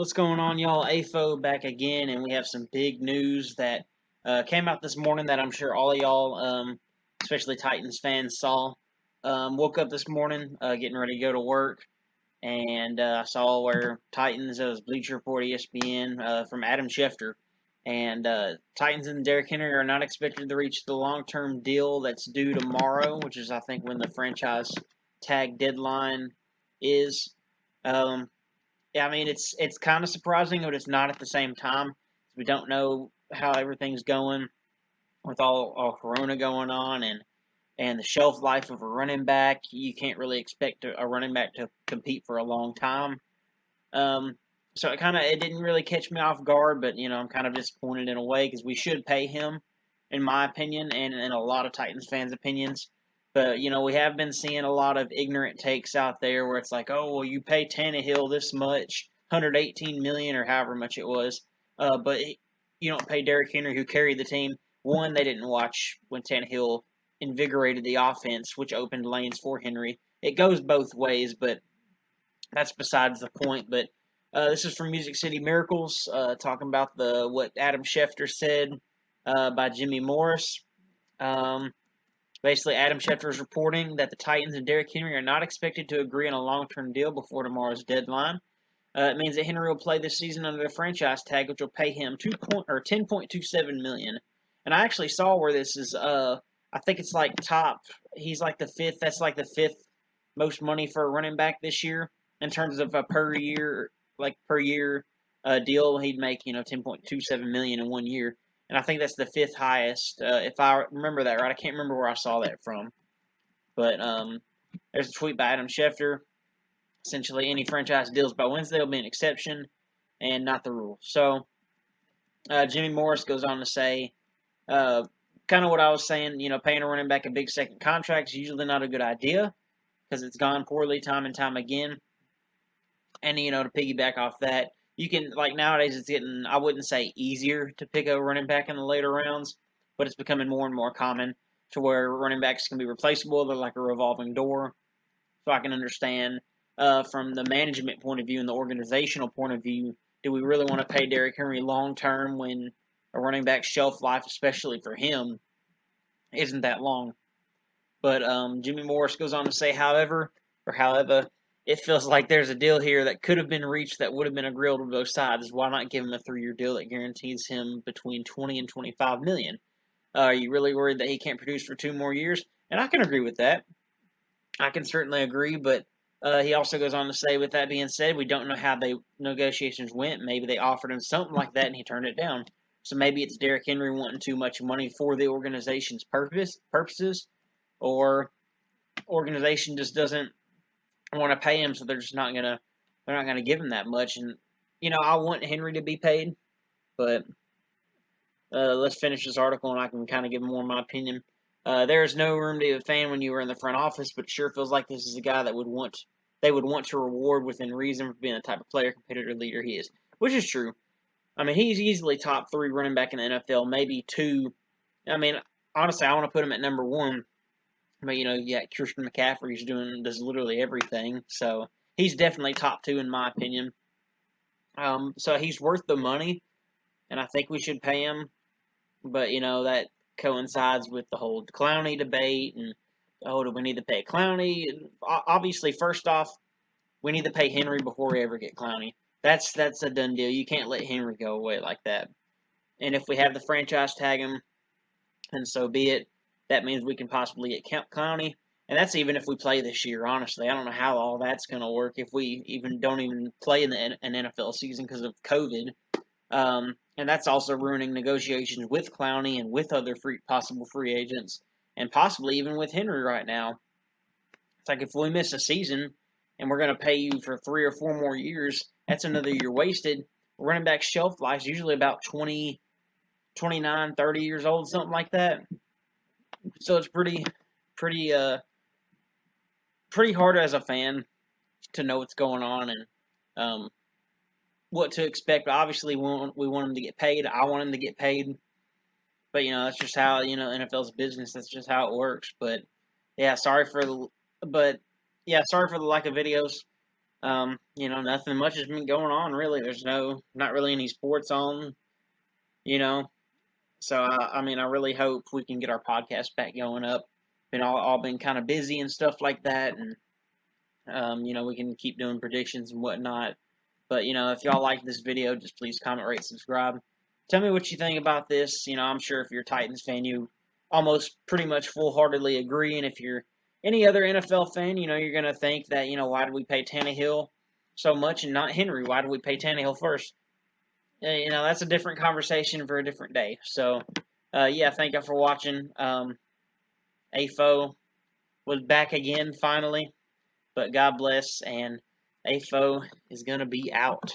What's going on, y'all? AFO back again, and we have some big news that came out this morning that I'm sure all of y'all, especially Titans fans, saw. Woke up this morning, getting ready to go to work, and I saw where Titans, it was Bleacher Report, ESPN, from Adam Schefter, and Titans and Derrick Henry are not expected to reach the long-term deal that's due tomorrow, which is, I think, when the franchise tag deadline is. Um, yeah, I mean it's kind of surprising, but it's not at the same time. We don't know how everything's going with all Corona going on and the shelf life of a running back. You can't really expect a running back to compete for a long time. Um, so it didn't really catch me off guard, but I'm kind of disappointed in a way because we should pay him, in my opinion, and in a lot of Titans fans' opinions. But we have been seeing a lot of ignorant takes out there where it's like, oh well, you pay Tannehill this much, 118 million or however much it was, but you don't pay Derrick Henry who carried the team. One, they didn't watch when Tannehill invigorated the offense, which opened lanes for Henry. It goes both ways, but that's besides the point. But this is from Music City Miracles, talking about the what Adam Schefter said by Jimmy Morris. Um, Basically, Adam Schefter is reporting that the Titans and Derrick Henry are not expected to agree on a long-term deal before tomorrow's deadline. It means that Henry will play this season under the franchise tag, which will pay him 10.27 million. And I actually saw where this is. I think it's like top. He's like the fifth. That's like the fifth most money for a running back this year in terms of a per year deal. He'd make 10.27 million in 1 year, and I think that's the fifth highest. If I remember that right, I can't remember where I saw that from, but there's a tweet by Adam Schefter. Essentially, any franchise deals by Wednesday will be an exception and not the rule. So, Jimmy Morris goes on to say, kind of what I was saying, paying a running back a big second contract is usually not a good idea because it's gone poorly time and time again. And, to piggyback off that, you can, like nowadays, it's getting, I wouldn't say easier to pick a running back in the later rounds, but it's becoming more and more common to where running backs can be replaceable. They're like a revolving door. So I can understand from the management point of view and the organizational point of view, do we really want to pay Derrick Henry long term when a running back's shelf life, especially for him, isn't that long? But Jimmy Morris goes on to say, however, it feels like there's a deal here that could have been reached that would have been agreeable to both sides. Why not give him a 3-year deal that guarantees him between 20 and 25 million? Are you really worried that he can't produce for 2 more years? And I can agree with that. I can certainly agree, but he also goes on to say, with that being said, we don't know how the negotiations went. Maybe they offered him something like that and he turned it down. So maybe it's Derrick Henry wanting too much money for the organization's purposes, or organization just doesn't want to pay him, so they're not gonna give him that much. And I want Henry to be paid, but let's finish this article and I can kind of give more of my opinion. There is no room to be a fan when you were in the front office, but it sure feels like this is a guy that they would want to reward within reason for being the type of player, competitor, leader he is, which is true. I mean, he's easily top 3 running back in the NFL, maybe 2. I mean, honestly, I want to put him at number 1. But Christian McCaffrey's does literally everything, so he's definitely top 2 in my opinion. So he's worth the money, and I think we should pay him. But that coincides with the whole Clowney debate, and do we need to pay Clowney? Obviously, first off, we need to pay Henry before we ever get Clowney. That's a done deal. You can't let Henry go away like that. And if we have the franchise tag him, then so be it. That means we can possibly get Clowney, and that's even if we play this year. Honestly, I don't know how all that's going to work if we don't even play in an NFL season because of COVID. And that's also ruining negotiations with Clowney and with other possible free agents, and possibly even with Henry right now. It's like if we miss a season and we're going to pay you for 3 or 4 more years, that's another year wasted. Running back shelf life is usually about 20, 29, 30 years old, something like that. So it's pretty hard as a fan to know what's going on and what to expect. But obviously, we want him to get paid. I want him to get paid. But that's just how NFL's business. That's just how it works. But yeah, sorry for the lack of videos. Nothing much has been going on really. There's not really any sports on, you know. So I really hope we can get our podcast back going up. Been all been kind of busy and stuff like that, and we can keep doing predictions and whatnot. But if y'all like this video, just please comment, rate, subscribe. Tell me what you think about this. I'm sure if you're a Titans fan, you almost pretty much full-heartedly agree, and if you're any other NFL fan, you're gonna think that why did we pay Tannehill so much and not Henry? Why did we pay Tannehill first? That's a different conversation for a different day. So, yeah, thank you for watching. AFO was back again finally, but God bless, and AFO is gonna be out.